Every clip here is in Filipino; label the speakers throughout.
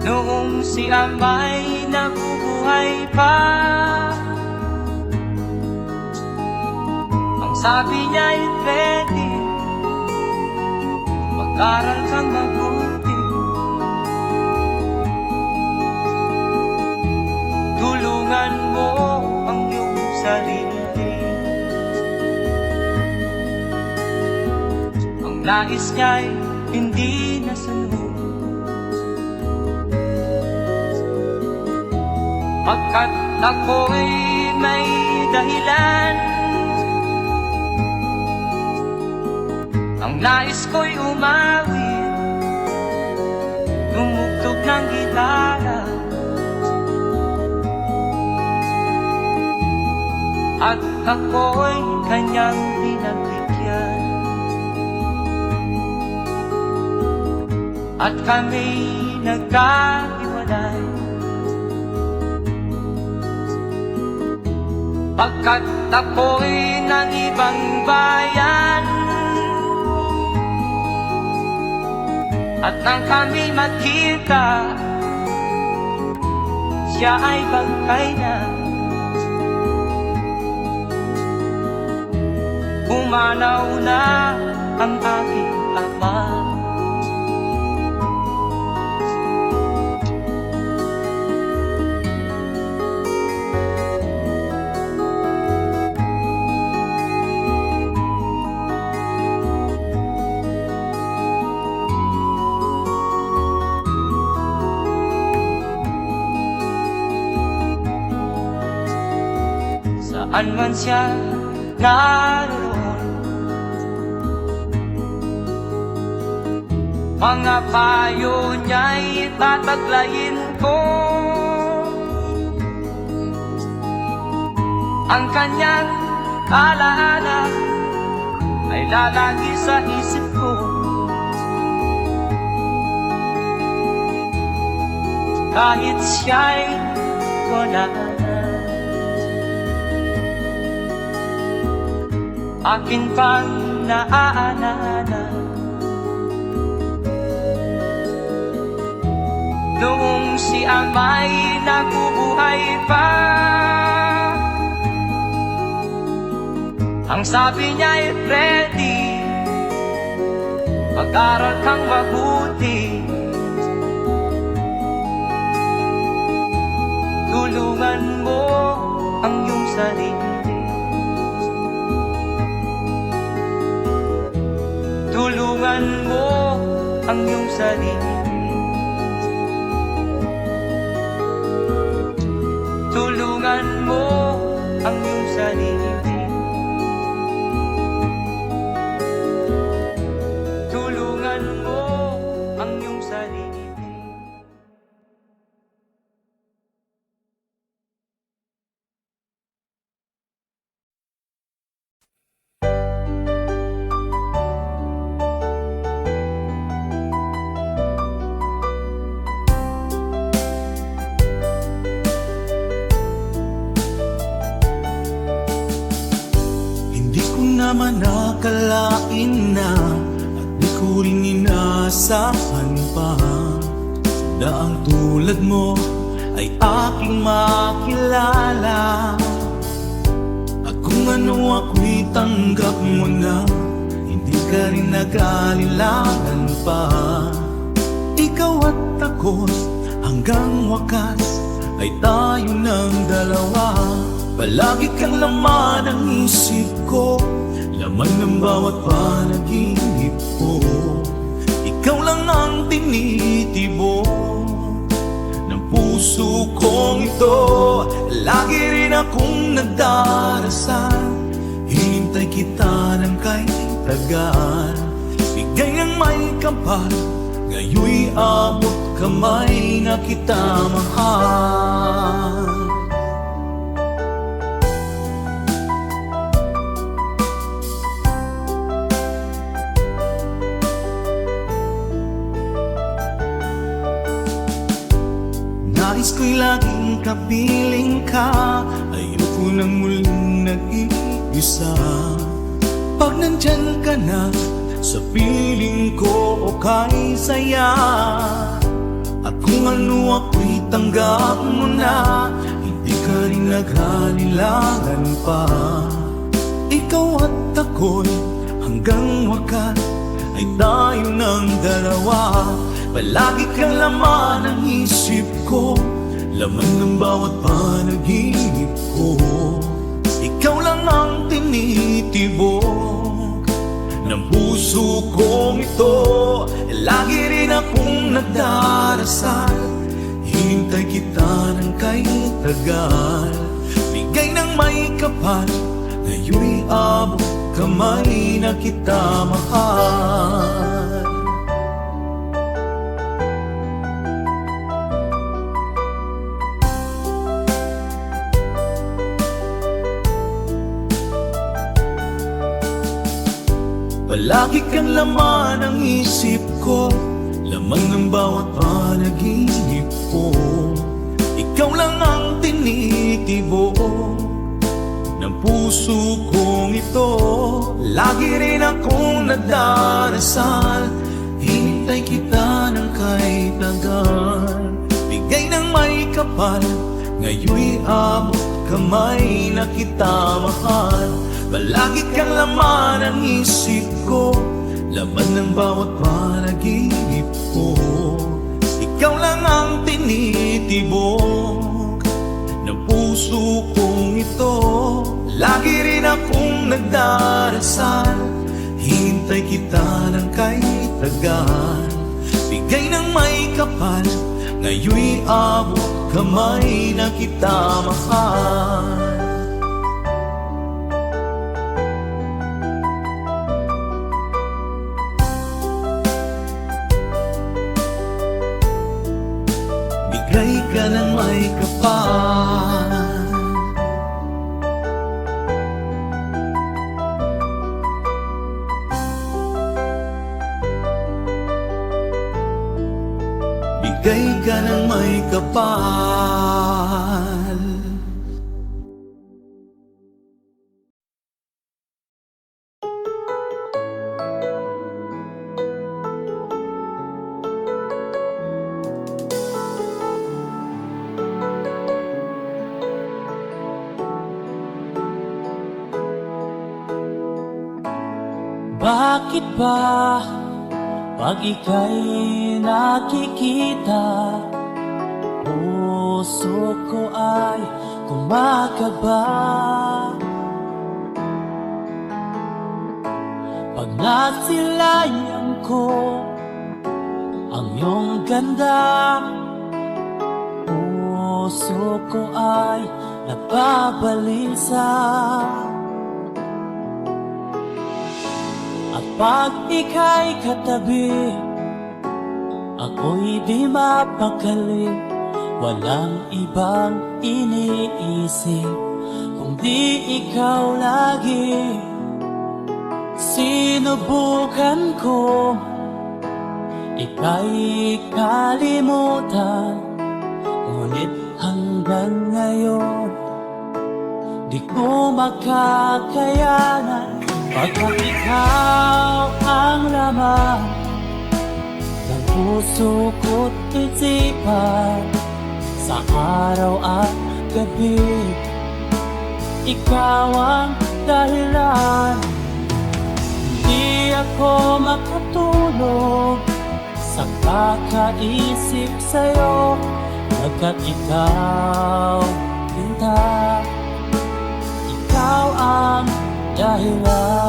Speaker 1: noong si Amay nabubuhay pa. Ang sabi niya ay ready, mag-aral kang mabuti, tulungan mo ang iyong sarili. Ang nais niya'y hindi nasunod, pagkat ako'y may dahilan. Ang nais ko'y umawit, tumugtog ng gitara, at ako'y kanyang pinagbigyan. At kami nagkahiwalay, pagkat ako'y ng ibang bayan. At nang kami magkita, siya ay bangkay na. Pumanaw na ang aking ama. Saan man siya naroon, mga payo niya'y tataglayin ko. Ang kanyang alaala ay lalagi sa isip ko. Kahit siya'y wala na, akin pang naaalala noong si Amay nabubuhay pa. Ang sabi niya ay ready, mag-aral kang mabuti, tulungan mo ang iyong sarili. Tulungan mo ang iyong sarili. Tulungan mo ang iyong sarili. Tulungan mo ang iyong sarili.
Speaker 2: Naman nakalain na at di ko rin inaasahan pa na ang tulad mo ay aking makilala. At kung ano ako'y tanggap mo na, hindi ka rin nag-alilangan pa. Ikaw at ako hanggang wakas ay tayo ng dalawa. Palagi kang laman ng isip ko, laman ng bawat panaginip ko. Ikaw lang ang tinitibo ng puso kong ito. Lagi rin akong nagdarasal, hinintay kita ng kay tagal. Bigay ng may kapal, ngayoy abot kamay na kita mahal. Nais ko'y laging kapiling ka, ayoko nang muling nag-iisa. Pag nandyan ka na, sa piling ko okay saya. At Kung ano ako'y tanggap mo na, hindi ka rin naghalilangan pa. Ikaw at ako'y hanggang wakas ay tayo ng dalawa. Palagi kang laman ng isip ko, laman ng bawat panaginip ko. Ikaw lang ang tinitibok ng puso kong ito. Lagi rin akong nagdarasal, hinintay kita ng kay tagal. Bigay ng may kapal, ngayon'y abot kamay na kita mahal. Palagi kang laman ng isip ko, laman ng bawat panaginip ko. Ikaw lang ang tinitibok ng puso kong ito. Lagi rin akong nagdarasal, hinintay kita ng kahit tagal. Bigay ng may kapal, ngayon'y abot kamay na kita mahal. Palagi kang laman ng isip ko, laman ng bawat panaginip ko. Ikaw lang ang tinitibok ng puso kong ito. Lagi rin akong nagdarasal, hintay kita ng kahit tagal. Bigay ng may kapal, ngayon'y abot kamay na kita mahal. Bigay ka ng may kapal, bigay ka ng may kapal.
Speaker 1: Bakit ba pag ika'y nakikita, puso ko ay kumakaba? Pag nasilayan ko ang iyong ganda, puso ko ay nababalisa. At pag ika'y katabi, ako'y di mapakali. Walang ibang iniisip kundi ikaw lagi. Sinubukan ko ika'y kalimutan, ngunit hanggang ngayon di ko makakayanan. Pagkat ikaw ang laman ng puso ko't isipan, sa araw at gabi, ikaw ang dahilan. Hindi ako makatulog sa kakaisip sa'yo, pagkat ikaw pinta, ikaw ang dahilan.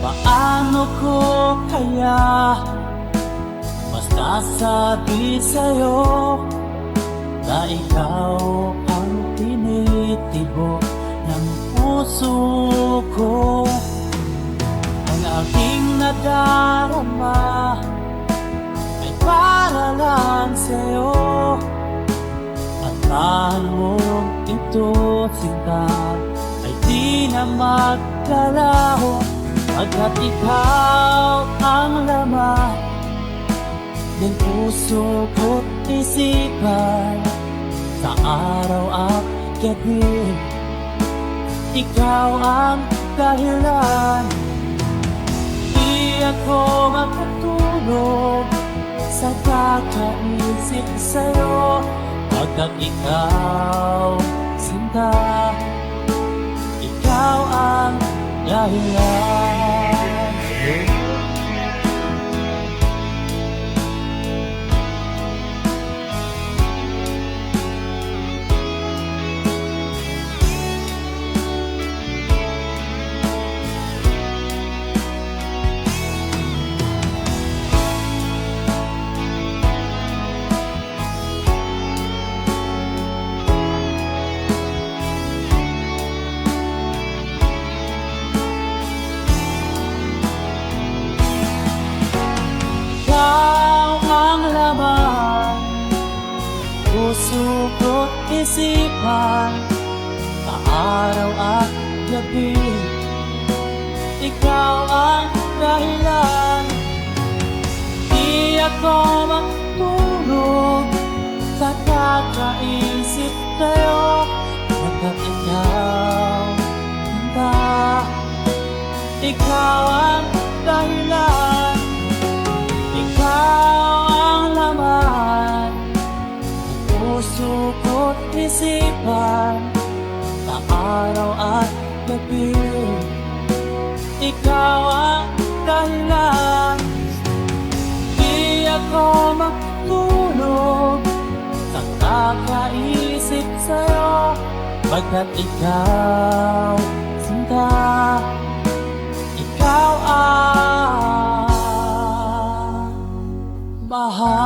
Speaker 1: Paano ko kaya masasabi sa'yo na ikaw ang tinitibok ng puso ko? Ang aking nadarama ay para lang sa'yo, at tahan mo ito, sinta, ay di na maglalaho. Pagkat ikaw ang laman ng puso ko't isipan, sa araw at gabi. Ikaw ang dahilan, di ako makatulog sa kakaisip sa'yo. Pagkat ikaw, sinta, ikaw ang dahilan. Puso ko't isipan, araw at gabi. Ikaw ang dahilan, di ako matulog sa kakaisip sa'yo. Pagkat ikaw, sinta, ikaw ang dahilan. Ikaw ang laman, puso ko't isipan, sa araw at gabi. Ikaw ang dahilan, di ako matulog sa kakaisip sa'yo. Pagkat ikaw, sinta, ikaw ang mahal.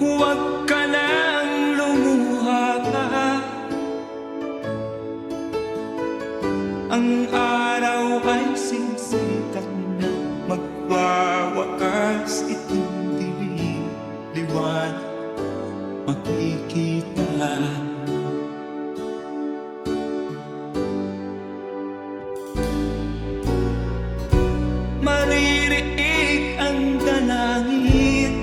Speaker 2: Huwag ka nang lumuha pa, ang araw ay sisikat na, magwawakas itong dilim, liwanag makikita. Maririig ang dalangin,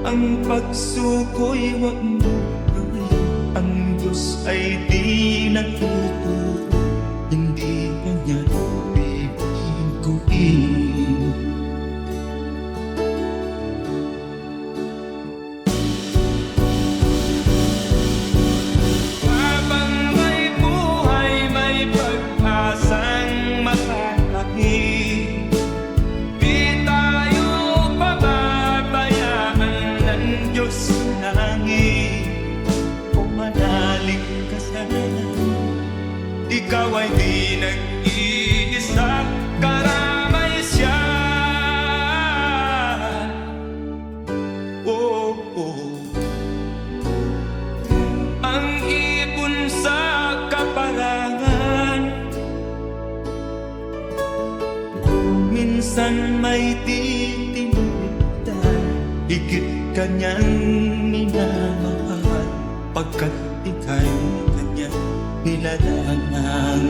Speaker 2: ang pagsuko'y wag mo gawin. Ang Diyos ay di nagtuturo, hindi kanya bibiguin. Habang may buhay, may pag-asang matatahik, di tayo pababayaan ng Diyos sa langit. Pumanalig ka sana, ikaw ay di nag-iisa, karamay siya. Oh, oh. Ang ipon sa kaparangan, minsan may titinigtan, higit kanyang minamahal, pagkat ika'y kanyang nilalangan.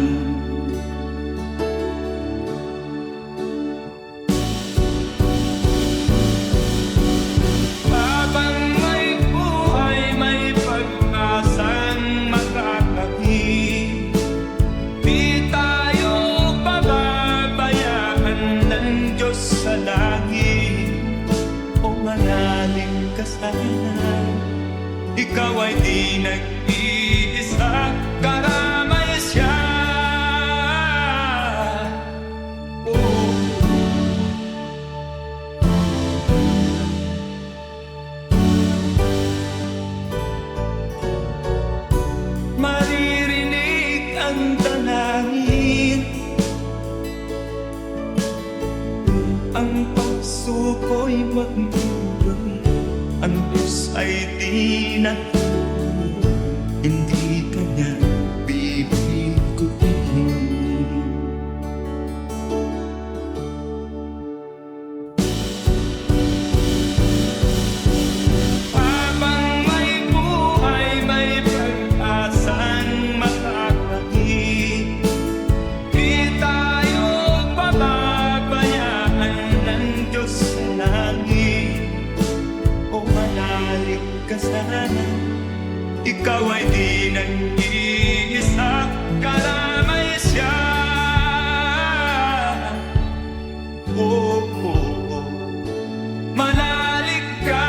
Speaker 2: Habang may buhay, may pag-asang makakahig, di tayo pababayaan ng Diyos sa langit. O manalig ka sana, ikaw ay di nag-iisa, karamay siya. Oh. Maririnig ang dalangin, ang pagsuko'y magmumulong. Ang Diyos ay di natutulog, hindi Kanya bibiguin. Habang may buhay, may pag-asang makakakit. Di tayo pababayaan ng Diyos sa langit. O manalig ka sana, ikaw ay di nag-iisa, kalamay siya. Oh, oh, oh. Manalig ka.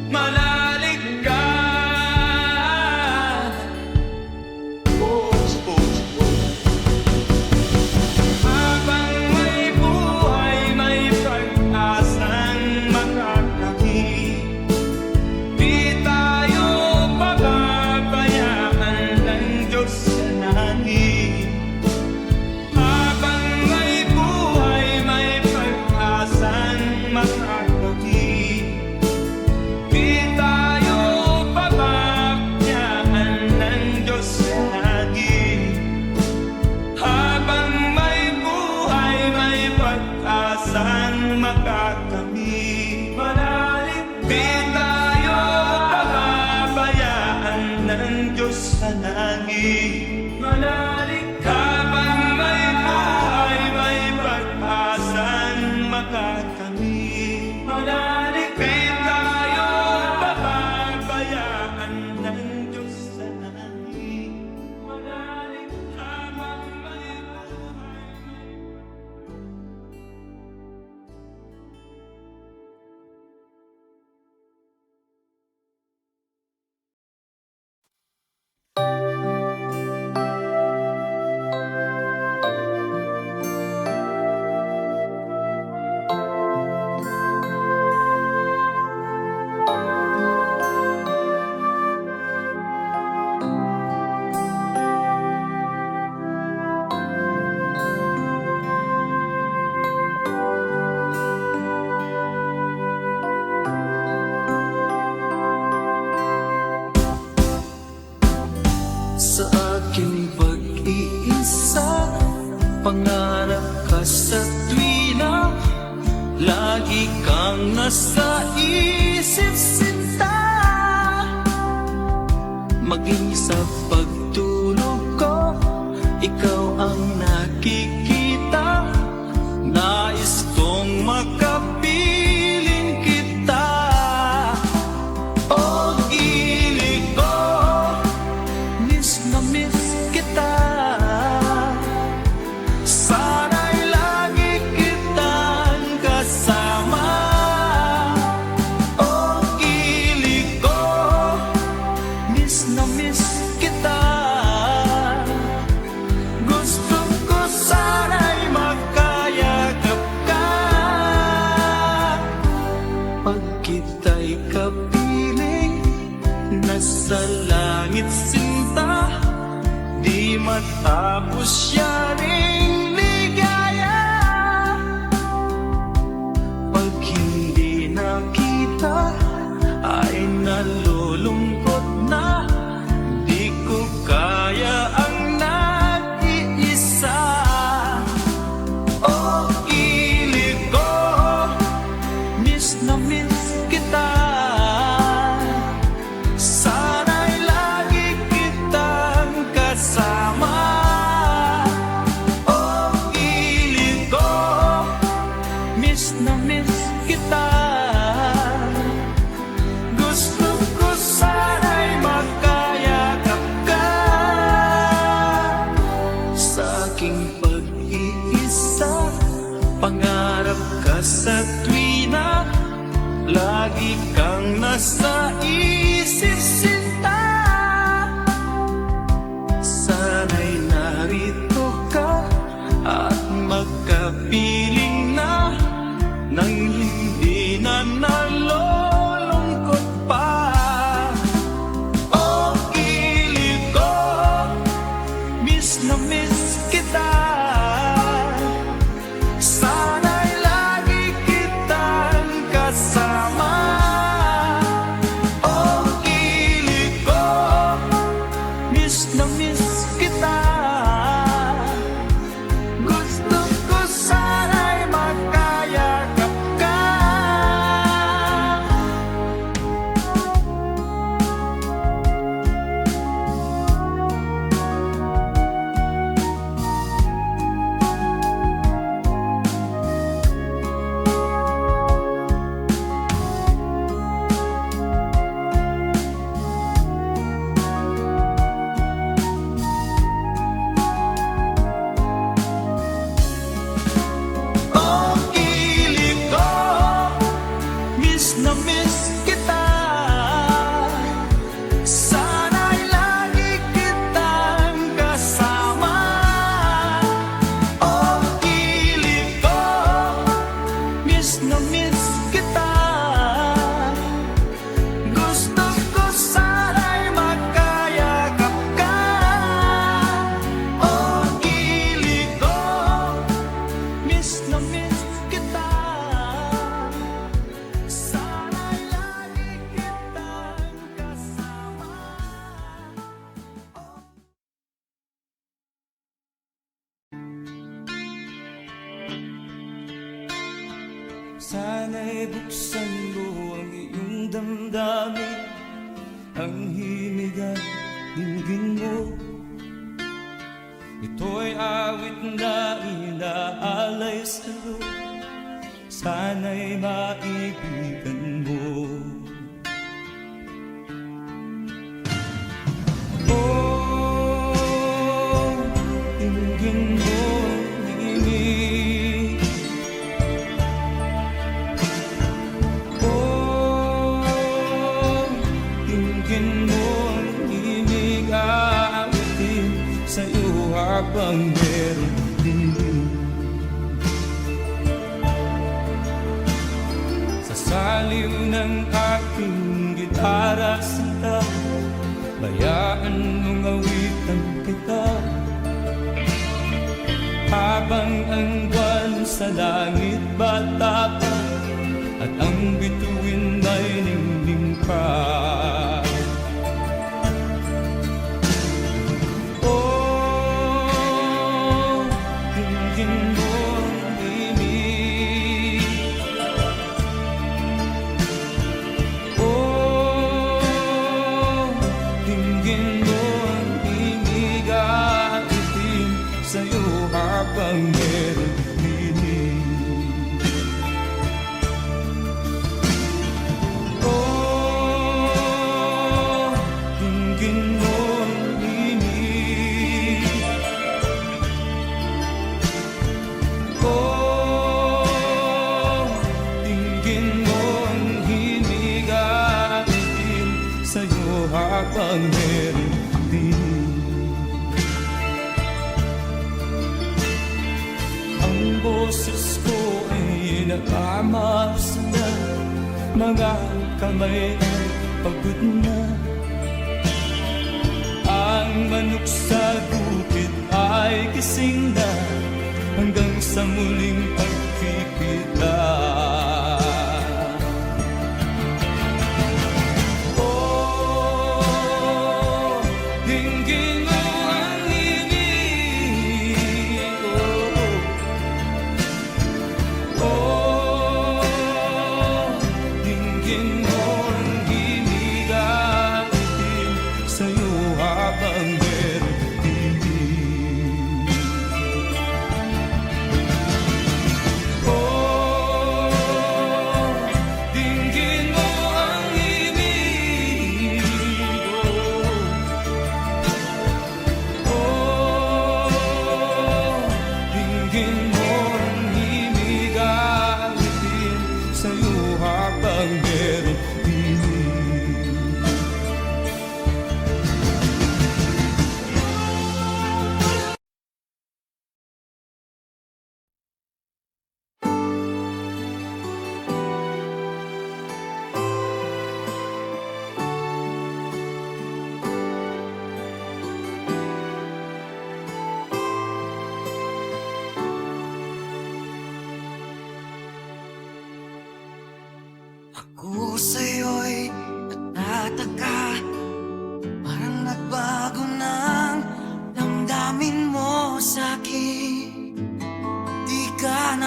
Speaker 2: Manalig ka. Oh, oh, oh. Habang may buhay, may pag-asang makakakit. Di tayo pababayaan ng Diyos sa langit. Habang may buhay, may pag-asang makakakit. Di tayo pababayaan ng Diyos sa langit. Habang may buhay, may pag-asang makakamit. Manalig, di tayo pababayaan ng Diyos sa langit. Manalig, habang may buhay, may pag-asang makakamit. Manalig, di tayo pababayaan ng Diyos sa langit. Manalig, habang may buhay, sa aking pag-iisa, pangarap ka sa tuwina, lagi kang nasa isip sinta. Maging sa pagtulog ko, ikaw ang nakikita. Nais kong makapiling kita. O gilig ko, miss na miss kita. Sana'y lagi kitang kasama. O gilig ko, miss na miss kita. Gusto ko sana'y magkayakap ka. Pag kita'y kapiling, nasa langit sinta. Di matapos yaring ligaya. Pag hindi nakita, ay nalulungkot na. Di ko kaya ang nag-iisa. O gilig ko, miss na miss kita. Sana'y lagi kitang kasama. O gilig ko, miss na miss kita. Gusto ko sana'y magkayakap ka. Sa aking pag-iisa, pangarap ka sa tuwina, lagi kang nasa isip sinta. Sana'y narito ka at magkapiling na, nang hindi na nalulungkot pa. O gilig ko, miss na miss miss kita. Gusto ko sana'y magkayakap ka. Oh, kilig ko, miss na miss kita. Sana'y lagi kitang kasama. Oh, kilig ko, miss na miss kita. Gusto ko sana'y magkayakap ka. Oh, kilig ko, miss na miss kita. Sana'y lagi kitang kasama. Sana'y buksan mo ang iyong damdamin, ang himig at dinggin mo. Ito'y awit na inaalay sa'yo, sana'y maibigan mo. Oh, dinggin mo ang himig. Oh, dinggin mo ang himig, aawitin sa'yo habang meron din. Sa saliw ng aking gitara sinta, bayaan mong awitan kita. Habang ang buwan sa langit bata pa, at ang bituin ay ningning pa. Oh, dinggin mo ang himig. Oh, dinggin mo ang himig, aawitin sa'yo habang meron dinig. Oh, dinggin mo ang himig. Oh, dinggin mo ang himig, aawitin sa'yo habang meron dinig. Ang boses ko ay nakamaps na, mga kamay ay pagod na. Ang manok sa bukid ay gising na, hanggang sa muling pagkikita. Oh, dinggin mo ang himig. Oh, dinggin mo ang himig, aawitin sa'yo habang meron dinig.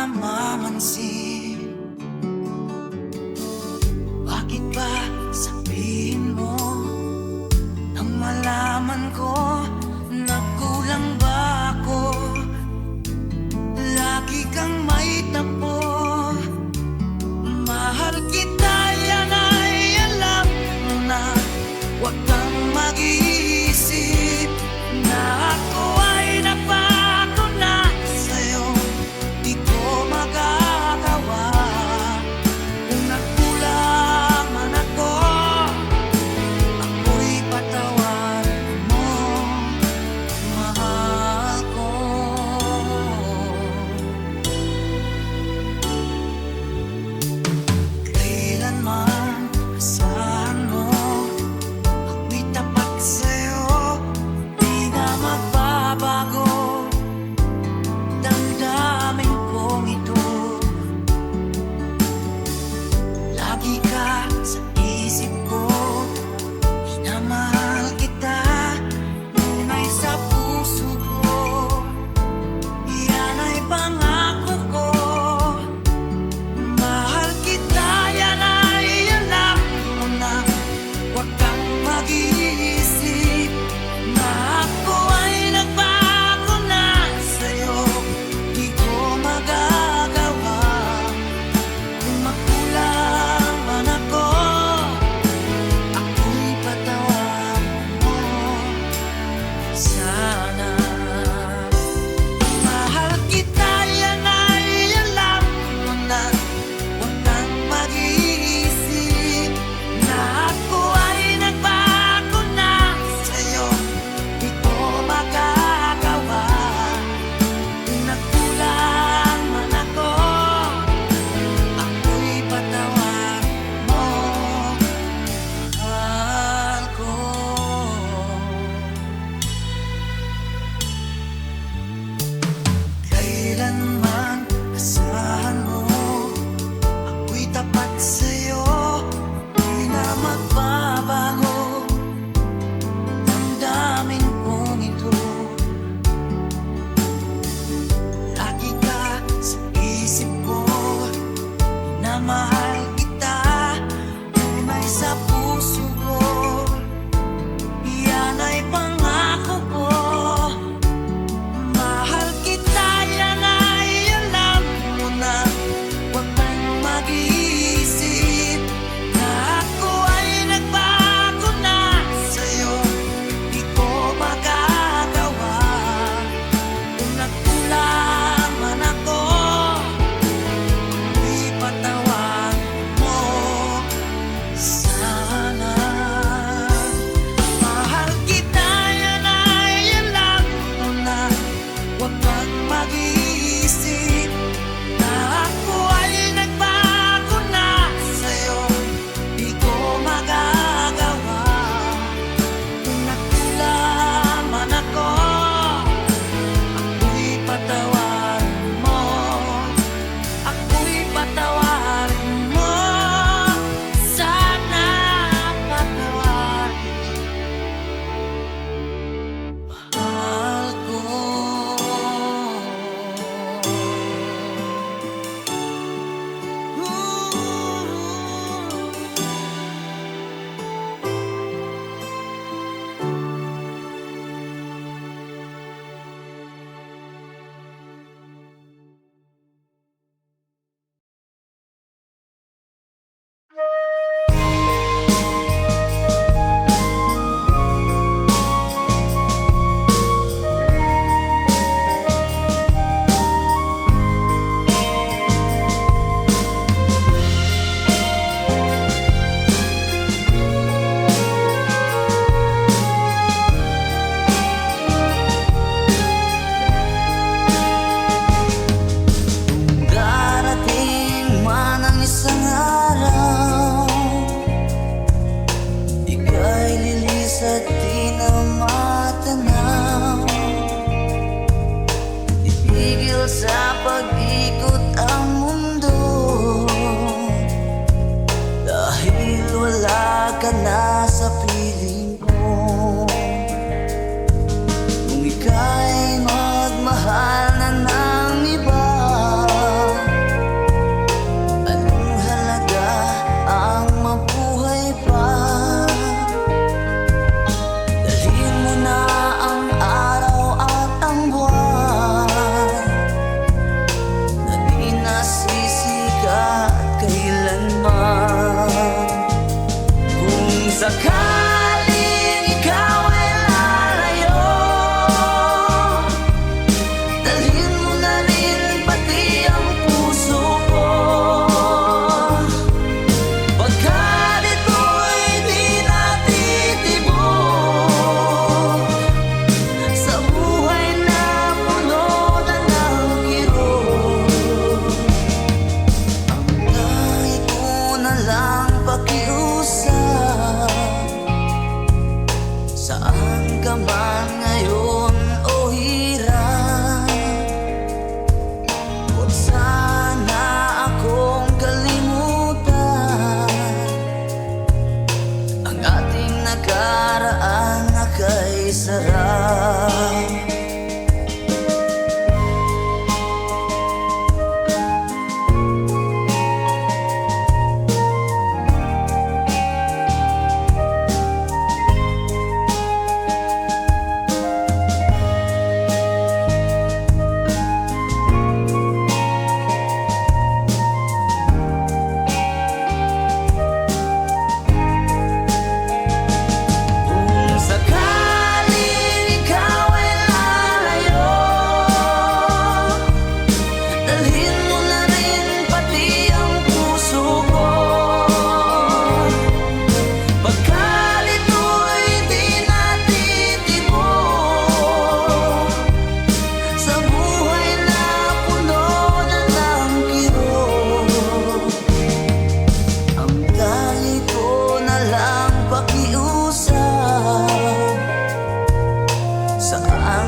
Speaker 3: namamansin? Bakit ba sabihin mo nang malaman ko na kulang ba ako? Lagi kang may tapo. Mahal kita, yan ay alam mo na. Huwag kang mag-iisip na ako ay napako na sa'yo. Di ko magagawa. Kung nagkulang man ako, ako'y patawarin mo, mahal ko. Kailanman asahan mo, ako'y tapat sa'yo, di na magbabago. Damdamin kong ito, lagi ka sa isip ko. Minamahal kita, tunay sa puso ko. Yan ay pangako ko. Mahal kita, yan ay alam mo na. Huwag kang mag-iisip na ako ay nagbago na sa'yo. Di ko magagawa. Kung magkulang man ako, ako'y patawarin mo sana. Mahal kita, yan ay alam mo na. Huwag kang mag-iisip na ako ay nagbago na sa'yo. Di ko magagawa. Kung nagkulang man ako, ako'y patawarin mo, mahal ko. Kailanman asahan mo, ako'y tapat sa'yo, di na magbabago. Damdamin kong ito, lagi ka sa isip ko. Minamahal kita, tunay sa puso ko. Yan ay pangako ko. Mahal kita, yan ay alam mo na. Huwag kang mag-iisip na ako ay nagbago na sa'yo. Di ko magagawa. Kung nagkulang man ako, ako'y patawarin mo sana. Mahal kita, yan ay alam mo na. Huwag kang mag-iisip na ako ay nagbago na sa'yo. Di ko magagawa. Kung nagkulang man ako, ako'y patawarin mo. Ako'y patawarin mo sana. Patawarin, mahal ko. Darating man ang isang araw, ika'y lilis at di na matanaw. Itigil sa pag-ikot ang mundo, dahil wala ka na sa piling ko. Kung ika'y magmahal na ng iba,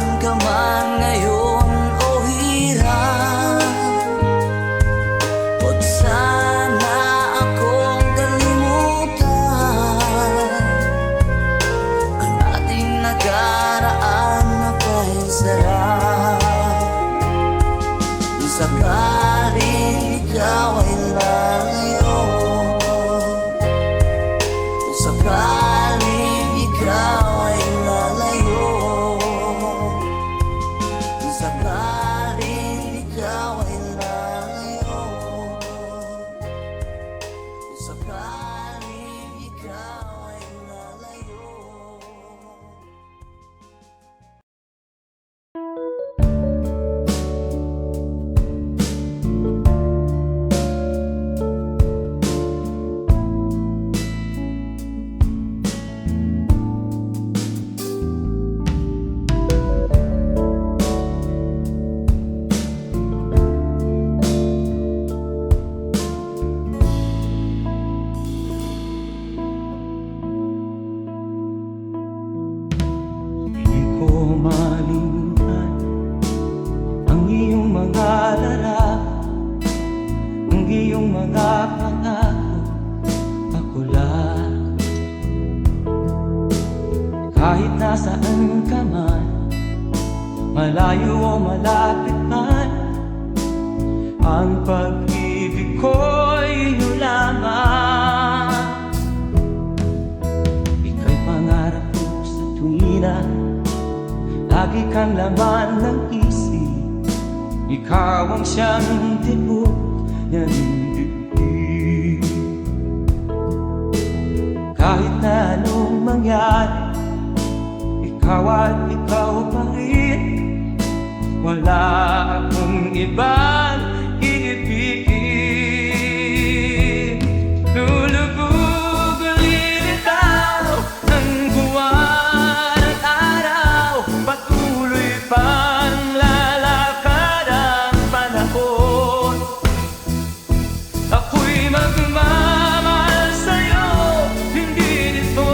Speaker 3: Nasaan ka man ngayon o hirap, huwag sana akong kalimutan ang ating nakaraan na kay sarap. Kung sakaling ikaw ay lalayo, kung sakaling ikaw ay lalayo, kung sakaling ikaw ay lalayo, kung sakaling ikaw ay lalayo.
Speaker 1: Hindi ko malimutan ang iyong mga larawan, ang iyong mga pangako, ako lang. Kahit nasaan ka man, malayo o malapit man, ang pag-ibig ko'y iyo lamang. Ika'y pangarap ko sa tuwina, lagi kang laman ng isip. Ikaw ang siyang tibok ng dibdib. Kahit na anong mangyari, ikaw at ikaw pa rin. Wala akong ibang iibigin. Lulubog ang lilitaw ng buwan at araw, patuloy pang lalakad ang panahon. Ako'y magmamahal sa'yo, hindi nito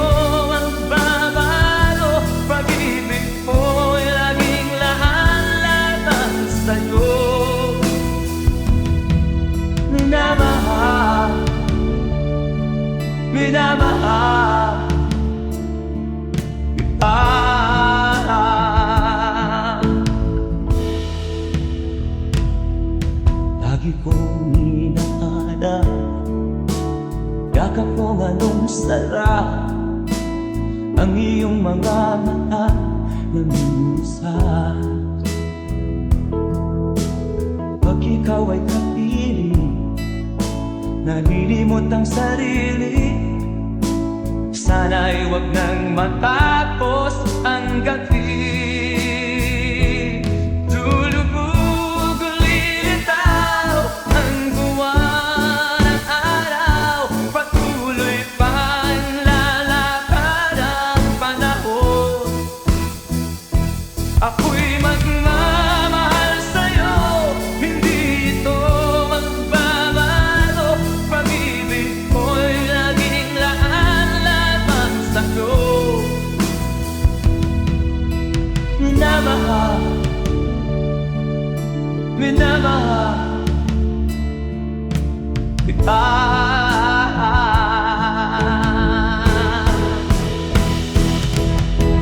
Speaker 1: magbabago. Pag-ibig ko'y laging lahat-lahat sa'yo. Minamahal, minamahal kita. Lagi kong inaalala, yakap kong anong sarap, ang iyong mga mata na minsan. Pag ikaw ay kapiling, nalilimot ang sarili. Sana'y wag nang matapos ang gabi. Lulubog o lilitaw ang buwan at araw, patuloy pang lalakad ang panahon. Ako'y magmamahal sa'yo, hindi ito magbabago. Pag-ibig ko'y laging lahat-lahat sa'yo. Minamahal, minamahal kita.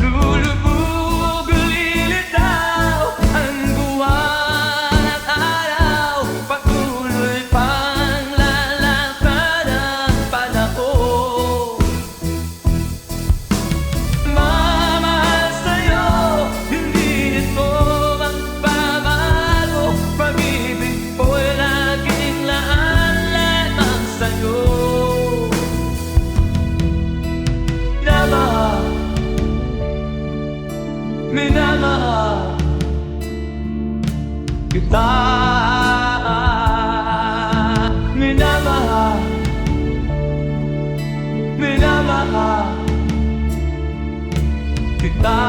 Speaker 1: Lulubog o lilitaw ang buwan at araw, patuloy pang lalakad ang panahon. Mamahal sa'yo, hindi ito magbabago. Pag-ibig ko'y laging lahat-lahat sa'yo. Minamahal, minamahal kita. Minamahal, minamahal kita.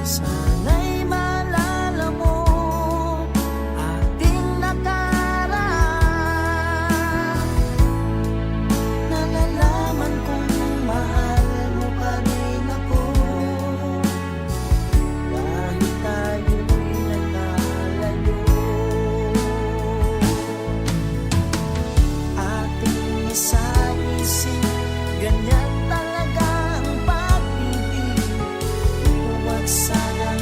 Speaker 3: Sana'y maalala mo ating nakaraan. Nalalaman kong mahal mo pa rin ako, kahit tayo'y nagkalayo. Ating isa-isip, ganyan talaga ang pag-ibig. Huwag sana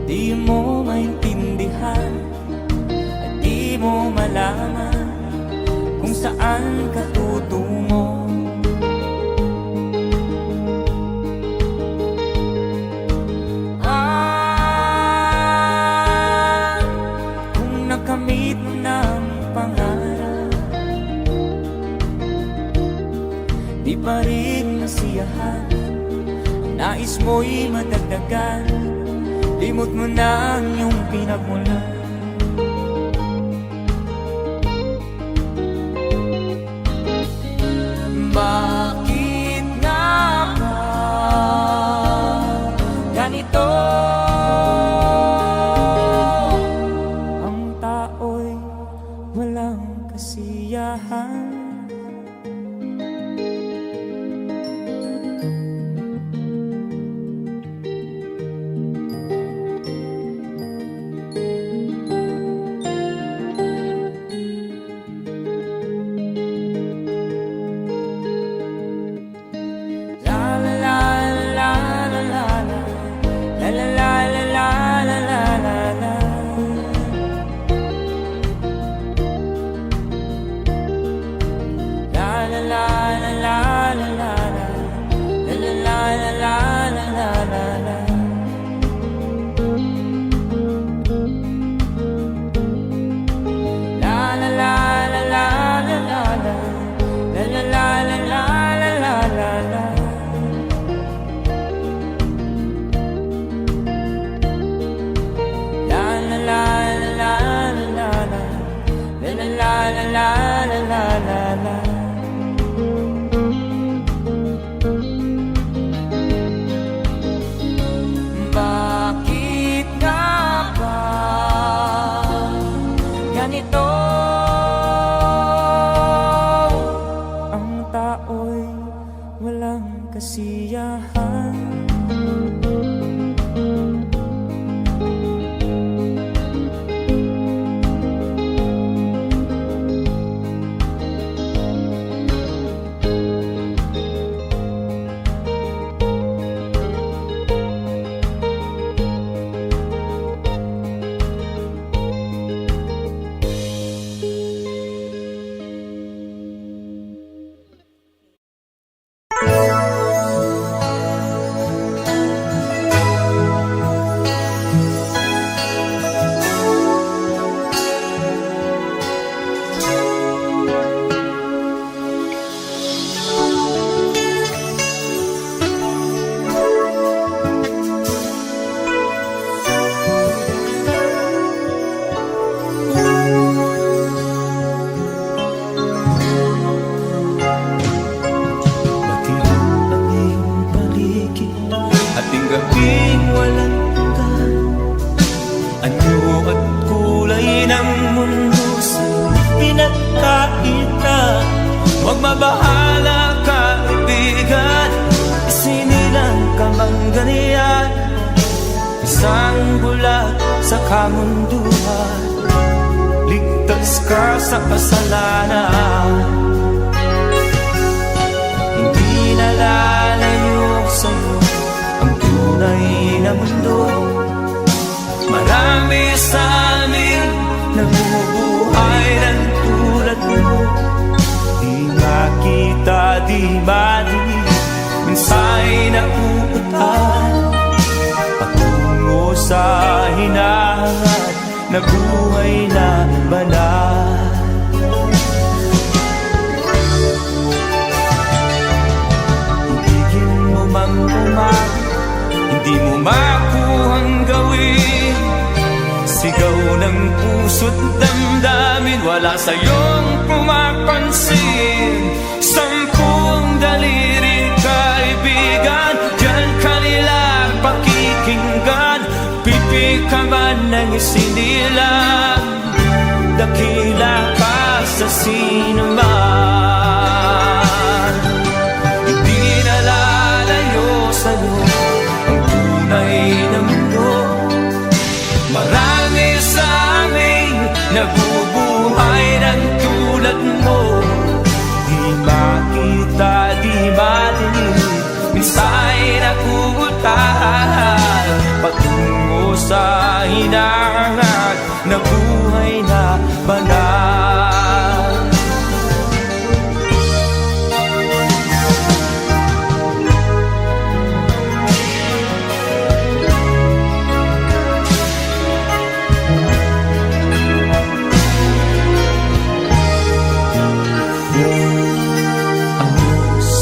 Speaker 1: Di mo maintindihan at di mo malaman kung saan ka tutungo. Kung nakamit mo ng pangarap, di pa rin nasiyahan, nais mo'y madagdagan, limot mo na ang iyong pinagmulan. Bakit nga ba ganito? Ang tao'y walang kasiyahan. Bakit nga ba ganito? Ang tao'y walang kasiyahan.
Speaker 2: Magmabahala ka, kaibigan, isinilang ka mang ganyan. Isang bulag sa kamunduhan, ligtas ka sa kasalanan. Hindi nalalayo sa'yo ang tunay na mundo. Marami sa amin nabubuhay ng tulad mo. Di makita, di madinig, minsa'y napupuntan patungo sa hinahangat na buhay na banal. Ibigin mo mang umagi, hindi mo makuhang gawin. Sigaw ng puso't damdamin, wala sa'yong pumapansin. Sampung daliri kaibigan, diyan kanila pakikinggan. Pipi ka man ng isinilang, dakila ka sa sinuman. Hindi nalalayo sa'yo ang tunay na mundo. Marami sa amin nabubuhay ng tulad mo. Di makita, di madinig, minsa'y nakuutal patungo sa
Speaker 1: hinahangad na buhay na banal.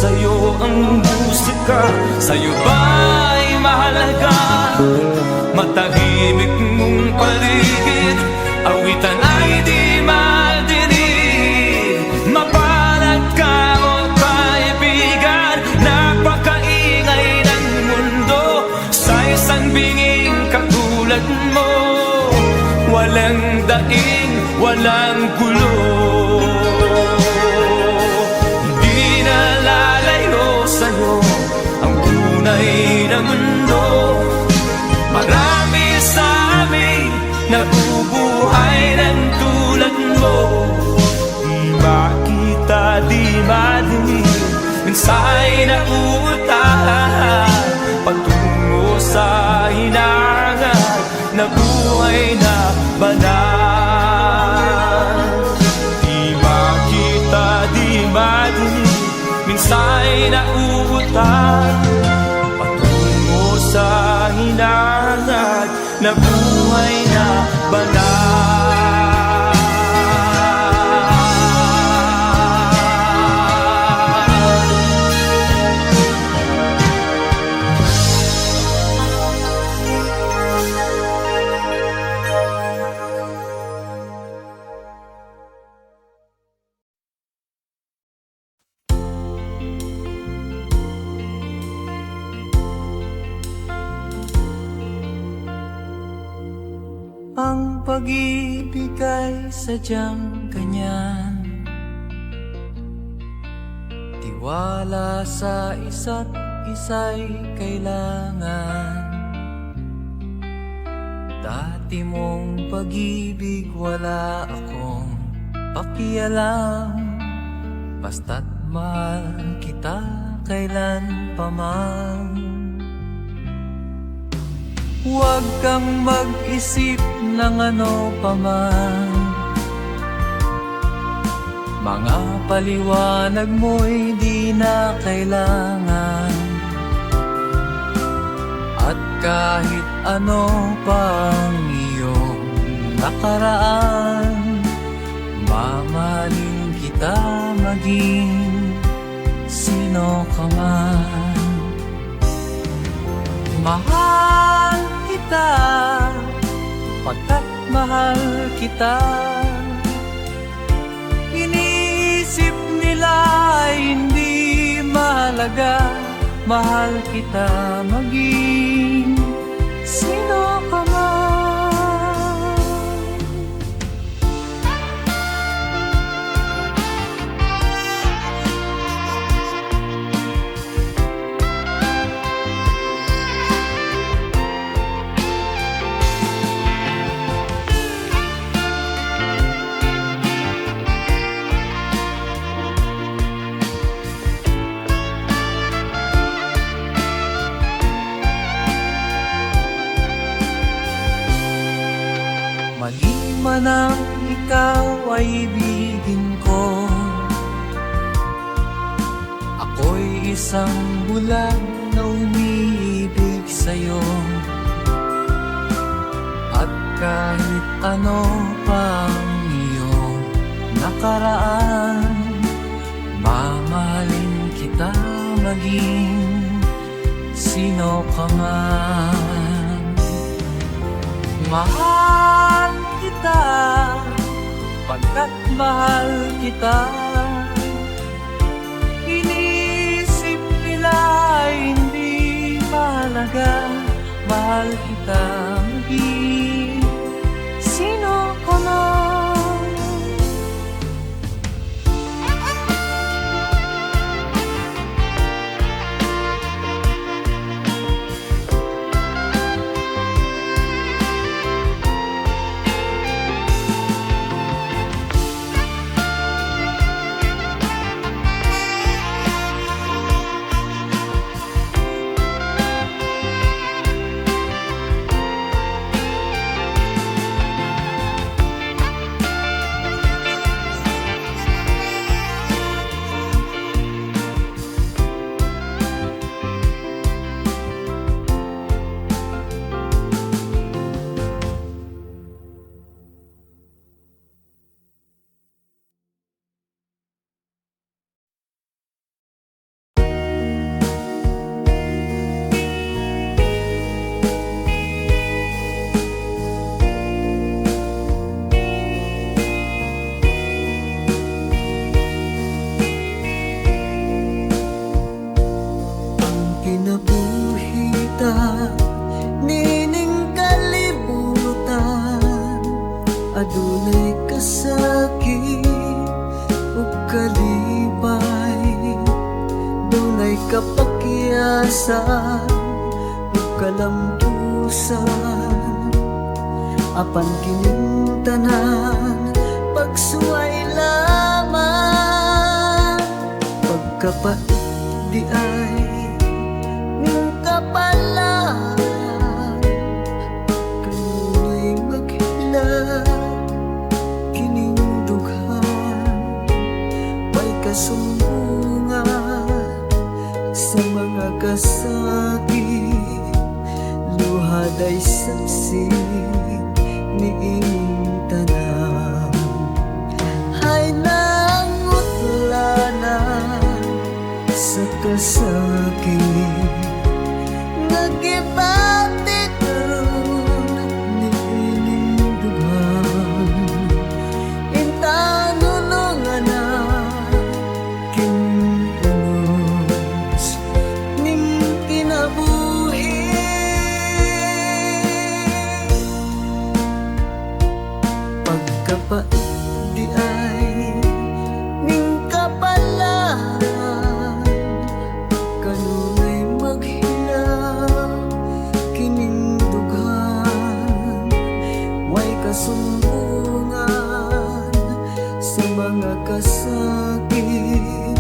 Speaker 1: Sa'yo ang musika, sa'yo ba'y mahalaga? Matahimik mong paligid, awitan ay di madinig. Mapalad ka o kaibigan, napakaingay ng mundo. Sa isang binging katulad mo, walang daing, walang gulo. Hindi na lalayo sa'yo ang tunay na mundo. Marami sa amin nabubuhay ng tulad mo. Di makita, di madinig, minsa'y nauutahan patungo sa hinahangad na buhay na banal. Di makita, di madinig, minsa'y nauutahan patungo sa hinahangad na buhay na banal.
Speaker 4: Ang pag-ibig ay sadyang ganyan, tiwala sa isa't isa'y kailangan. Dati mong pag-ibig wala akong pakialam, basta't mahal kita kailan pa man. Huwag kang mag-isip ng ano pa man, mga paliwanag mo'y di na kailangan. At kahit ano pang iyong nakaraan, mamahalin kita maging sino ka man. Mahal kita, pagkat mahal kita. Iniisip nila ay hindi mahalaga, mahal kita maging sino ka man. Mali man ang ikaw ay ibigin ko, ako'y isang bulag na umiibig sa'yo. At kahit ano pang iyong nakaraan, mamahalin kita maging sino ka man. Mahal kita, pagkat mahal kita. Inisip nila ay hindi mahalaga, mahal kita maging sino ka man.
Speaker 3: adunay kasakit ug kalipay, dunay kapakyasan ug kalampusan, apan kining tanan pagsuway lamang. Pagkapait di ay ning kapalan, kanunay maghilak kining dughan, may kasumbungan sa mga kasakit, luhad ay saksi niing tanan. Hay nangutlanan sa kasakit, nagibati karon niining dughan, intanunungan na kinunos ning kinabuhi. Pagkapait di ay ning kapalan, kanunay maghilak kining dughan, way kasumbungan sa mga kasakit,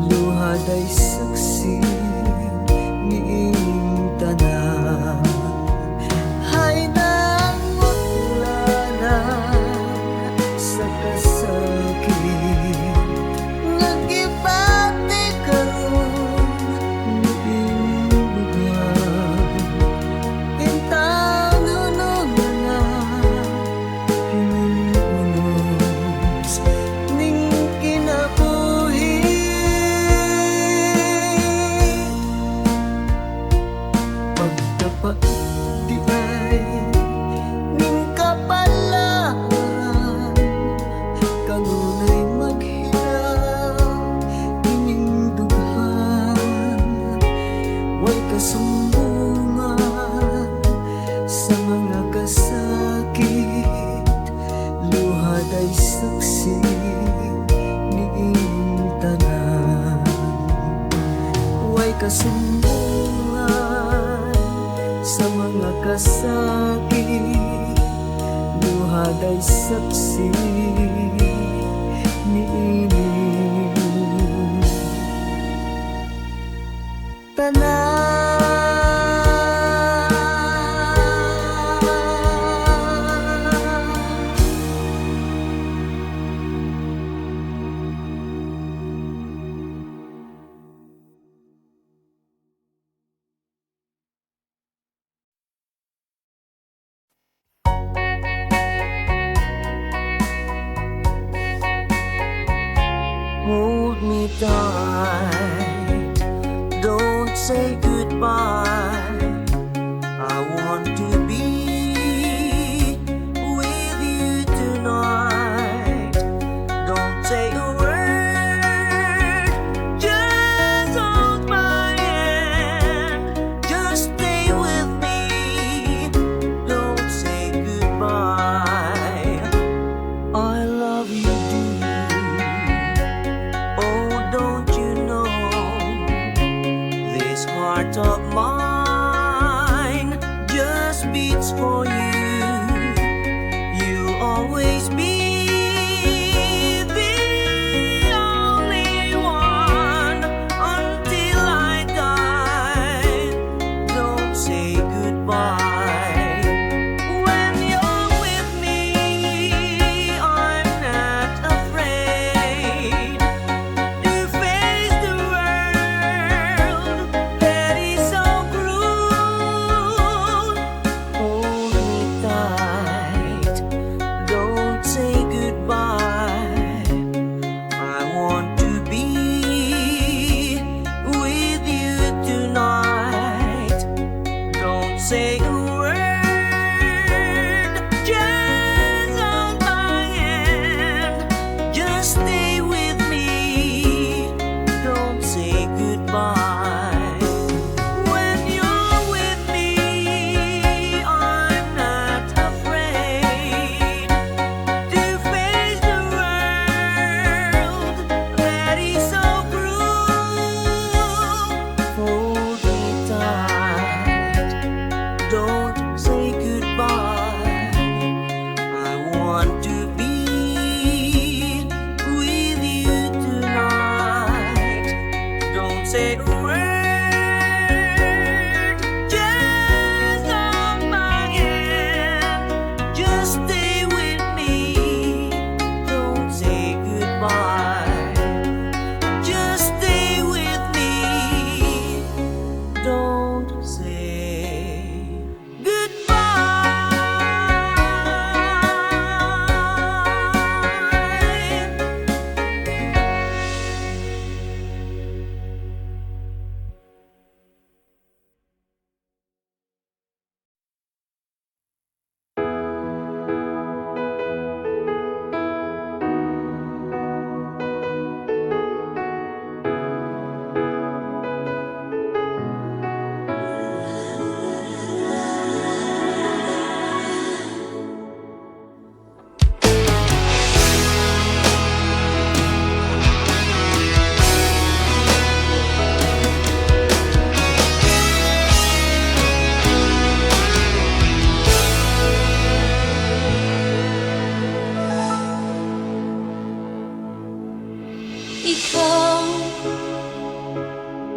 Speaker 3: luhad ay saksi niing tanan. Hay nangutlanan sa kasakit, nagibati karon niing dughan, intanunungan na kining unos ning kinabuhi. Pagkapait di ay ning kapalan, kanunay maghilak kining dughan, way kasumbungan sa mga kasakit, luhad ay saksi niing tanan. Way kasumbungan sa mga kasakit, luhad ay saksi niing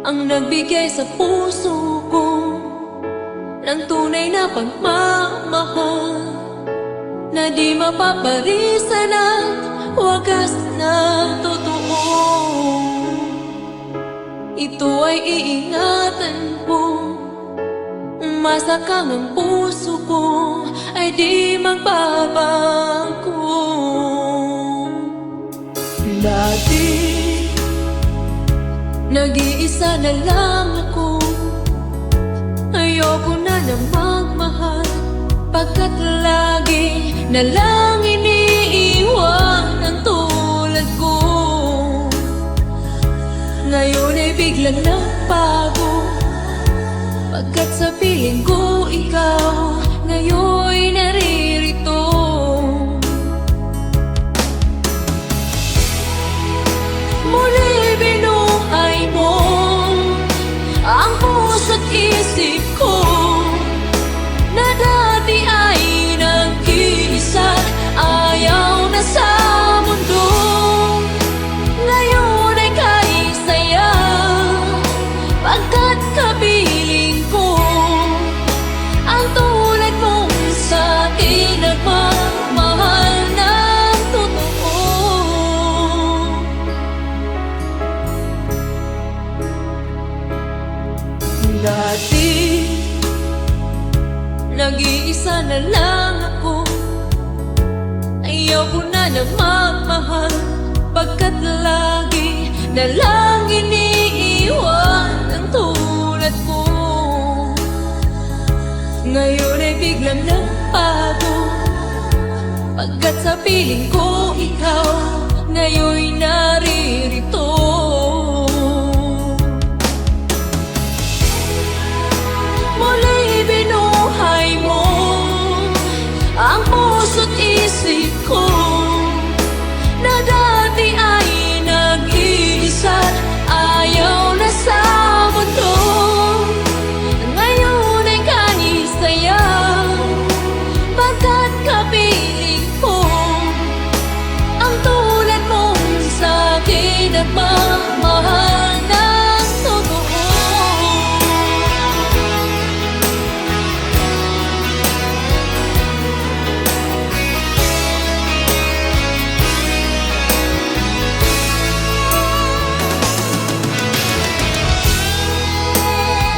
Speaker 5: ang nagbigay sa puso ko ng tunay na pagmamahal na di mapaparisan at wagas na totoo. Ito ay iingatan ko, masakang ang puso ko ay di magbabago. Dati nag-iisa na lang ako, ayoko na na magmahal, pagkat lagi na lang iniiwan ang tulad ko. Ngayon ay biglang nagbago, pagkat sa piling ko ikaw ngayon'y naririto. Muli binuhay mo ang puso't isip ko na dati ay nag-iisa, ayaw na sa mundo. Ngayon ay kahit saya, pagkat kapiling ko ang tulad mong sa'kin nagmamahal ng totoo. Dati nag-iisa na lang ako, ayaw ko na na magmahal, pagkat lagi na lang iniiwan ang tulad ko. Ngayon ay biglang nagbago, pagkat sa piling ko ikaw ngayon'y naririto. Muli binuhay mo ang puso't isip ko na dati ay nag-iisa, ayaw na sa mundo. Ngayon ay kahit saya, pagkat kapiling ko ang tulad mong sa'kin nagmamahal ng totoo.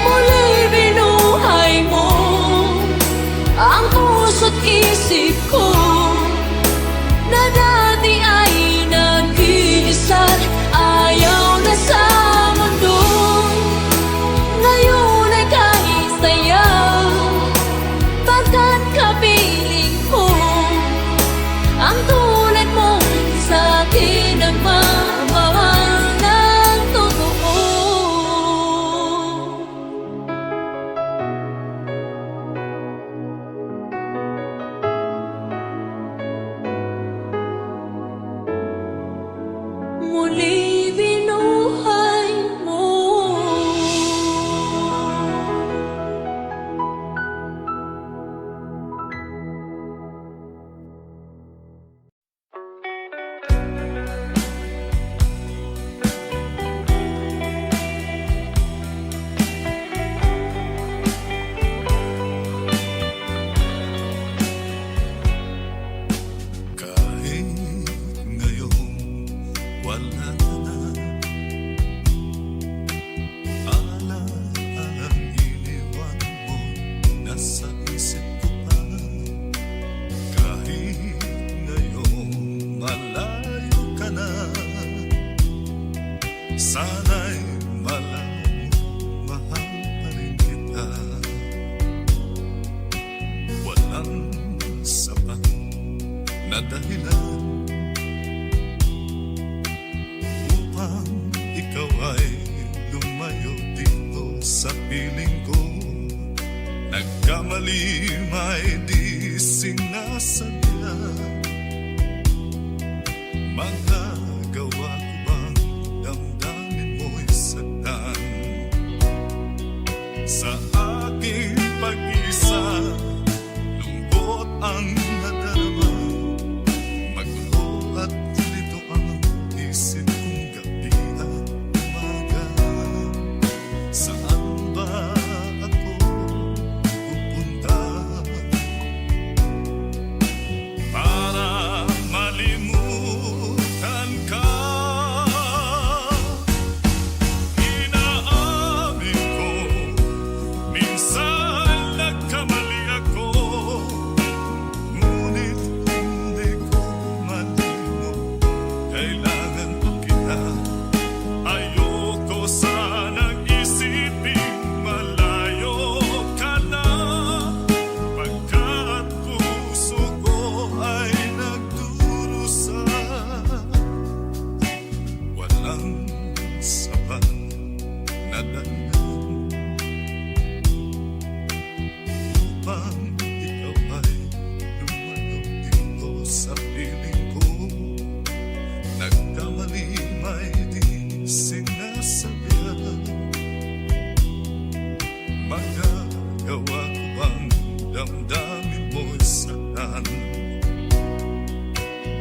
Speaker 5: Muli binuhay mo ang puso't isip ko na dati ay nag-iisa, ayaw na sa mundo. Ngayon ay kahit saya, pagkat kapiling ko ang tulad mong sa'kin nagmamahal ng totoo. Muli binuhay mo.
Speaker 2: Kahit ngayon wala ka na, alalang iniwan mo nasa isip ko pa. Kahit ngayon malayo ka na, sana'y malaman mo, mahal pa rin kita. Walang sapat na dahilan upang ikaw ay lumayo dito sa piling ko. Nagkamali may di sinasadya, magagawa ko bang damdamin mo'y saktan sa aking pag-isa? Lungkot ang nadarama, magulo at lito ang isip kong gabi at umaga.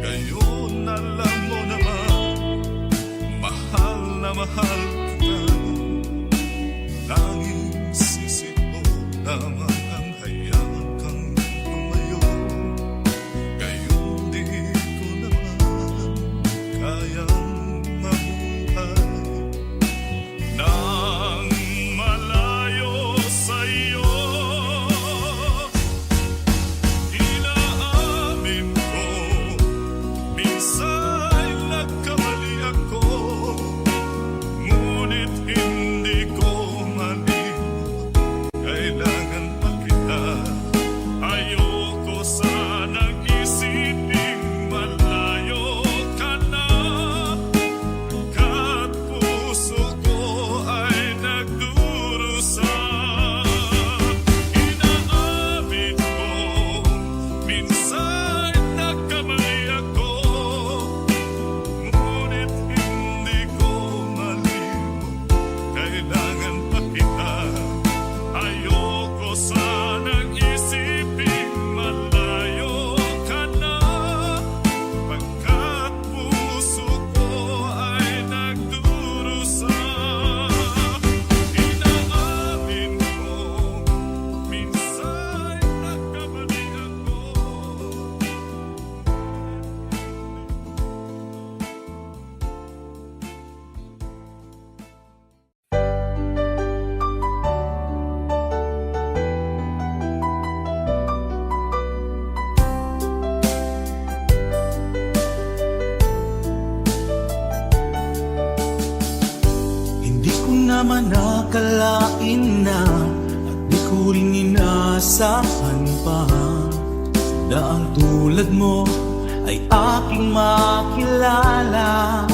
Speaker 2: Ngayon alam mo naman, mahal na mahal kita. Tanging sisi mo naman ang hayaan kang tumayo. Ngayon di ko naman kayang mabuhay nang malayo sa'yo. Inaamin ko, minsan nagkamali ako, ngunit hindi ko malimot. Kailangan pa kita. Ayoko sanang isiping malayo ka na, kahit puso ko ay nagdurusa. Inaamin ko, minsan nagkamali ako, ngunit hindi ko malimot. Kailangan pa kita. Ayoko sanang isiping malayo ka na, pagkat puso ko ay nagdurusa. Inaamin ko, minsan nagkamali ako.
Speaker 6: Hindi ko naman nakalain na at di ko rin inaasahan pa na ang tulad mo ay aking makilala.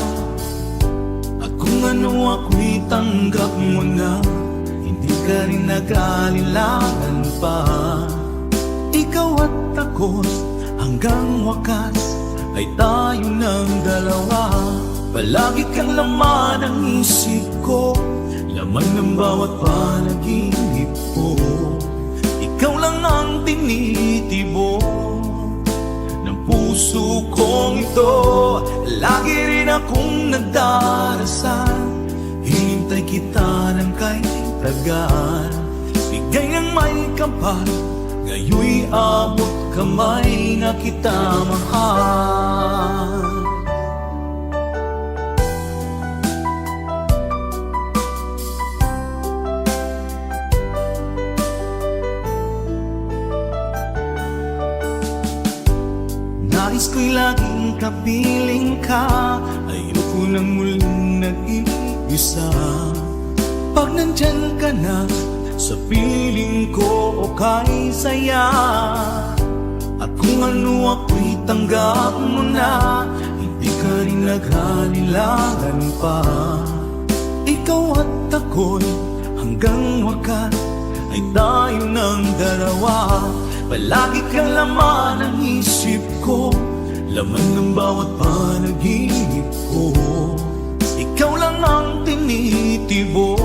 Speaker 6: At kung ano ako'y tanggap mo na, hindi ka rin nag-alinlangan pa. Ikaw at ako hanggang wakas ay tayo ng dalawa. Palagi kang laman ng isip ko, laman ng bawat panaginip ko. Ikaw lang ang tinitibok ng puso kong ito. Lagi rin akong nagdarasal, hinintay kita ng kay tagal. Bigay ng may kapal, ngayoy abot kamay na kita mahal. Nais ko'y laging kapiling ka, ayoko nang muling nag-iisa. Pag nandyan ka na, sa piling ko okay saya. At kung ano ako'y tanggap mo na, hindi ka rin nag-alinlangan pa. Ikaw at ako'y hanggang wakas ay tayo ng dalawa. Palagi kang laman ng isip ko, laman ng bawat panaginip ko. Ikaw lang ang tinitibok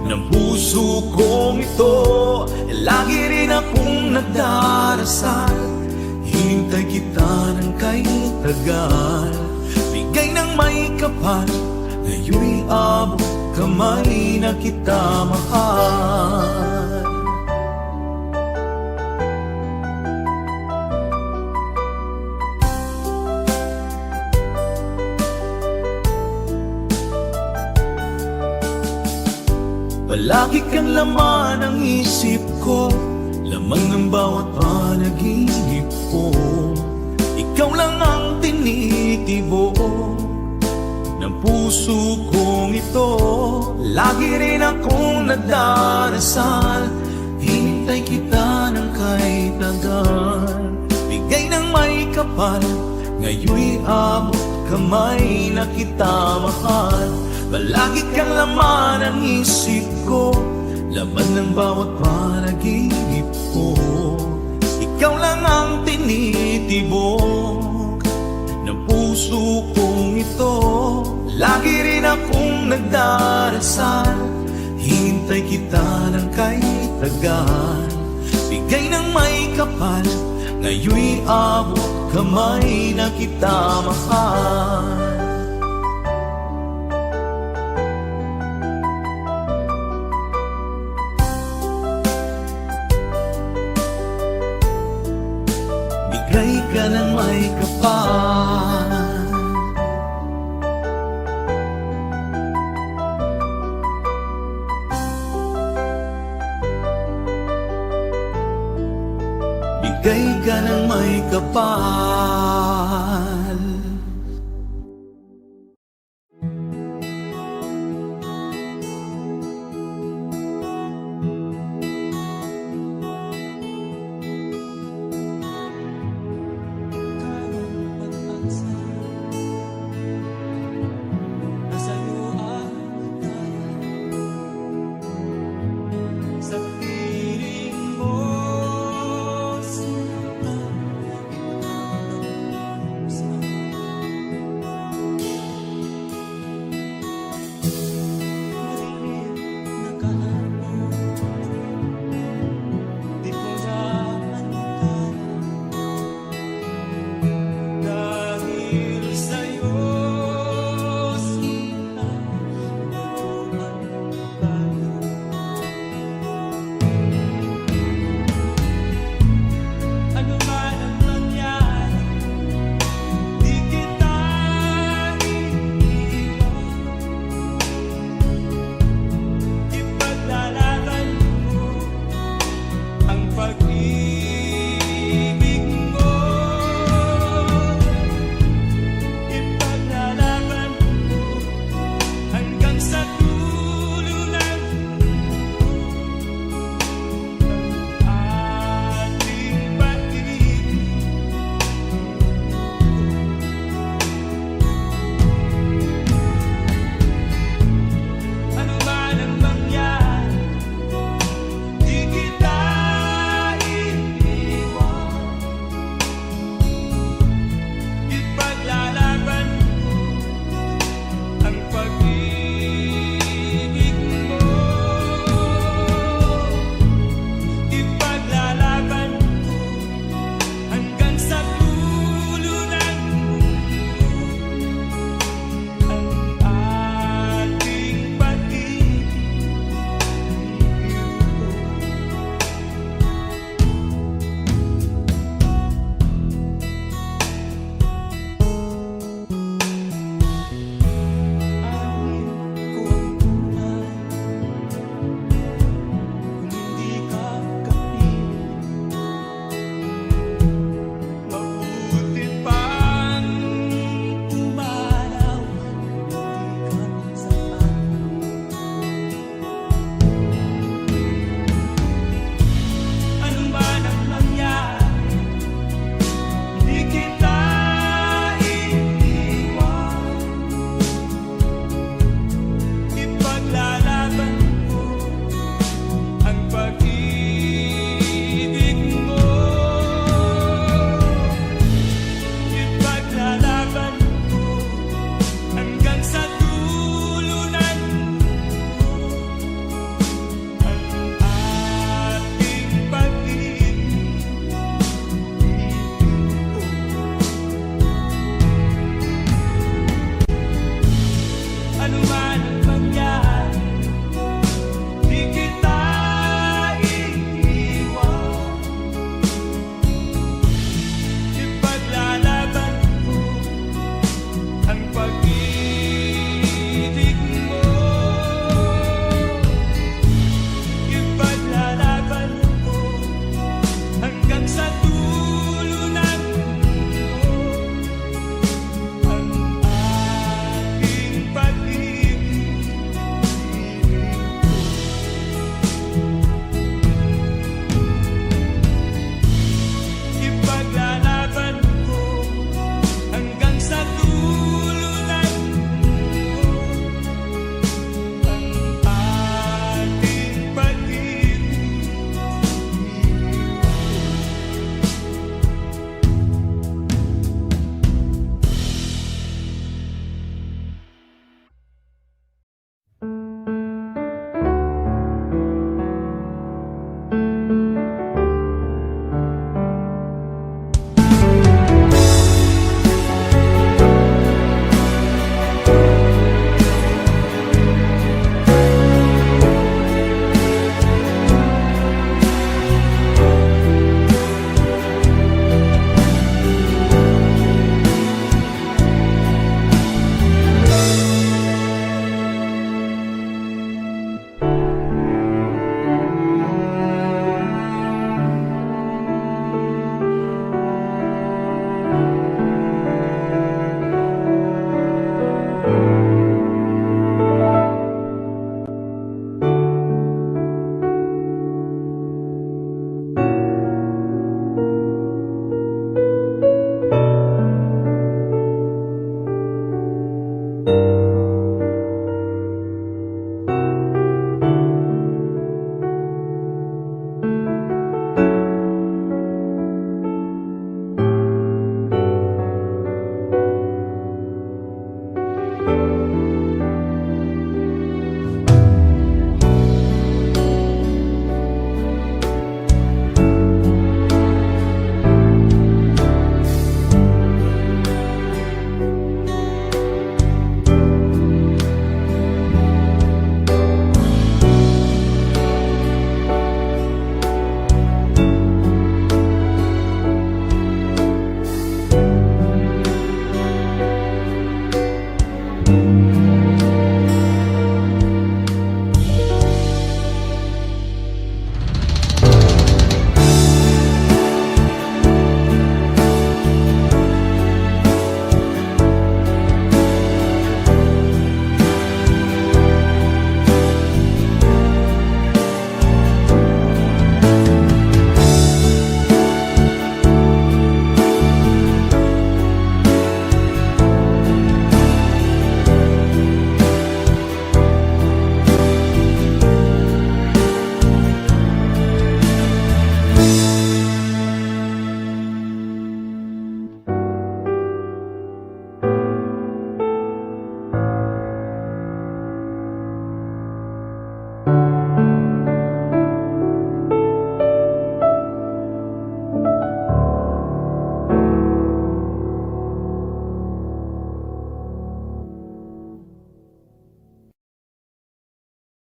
Speaker 6: ng puso kong ito. Lagi rin akong nagdarasal, hintay kita ng kay tagal. Bigay ng may kapal, ngayoy abot kamay na kita mahal. Palagi kang laman ng isip ko, laman ng bawat panaginip ko. Ikaw lang ang tinitibok ng puso kong ito. Lagi rin akong nagdarasal, hinintay kita ng kay tagal. Bigay ng may kapal, ngayoy abot kamay na kita mahal. Palagi kang laman ng isip ko, laman ng bawat panaginip ko. Ikaw lang ang tinitibok ng puso kong ito. Lagi rin akong nagdarasal, hintay kita ng kay tagal. Bigay ng may kapal, ngayoy abot kamay na kita mahal. Bigay ka ng may kapal. Bigay ka ng may kapal.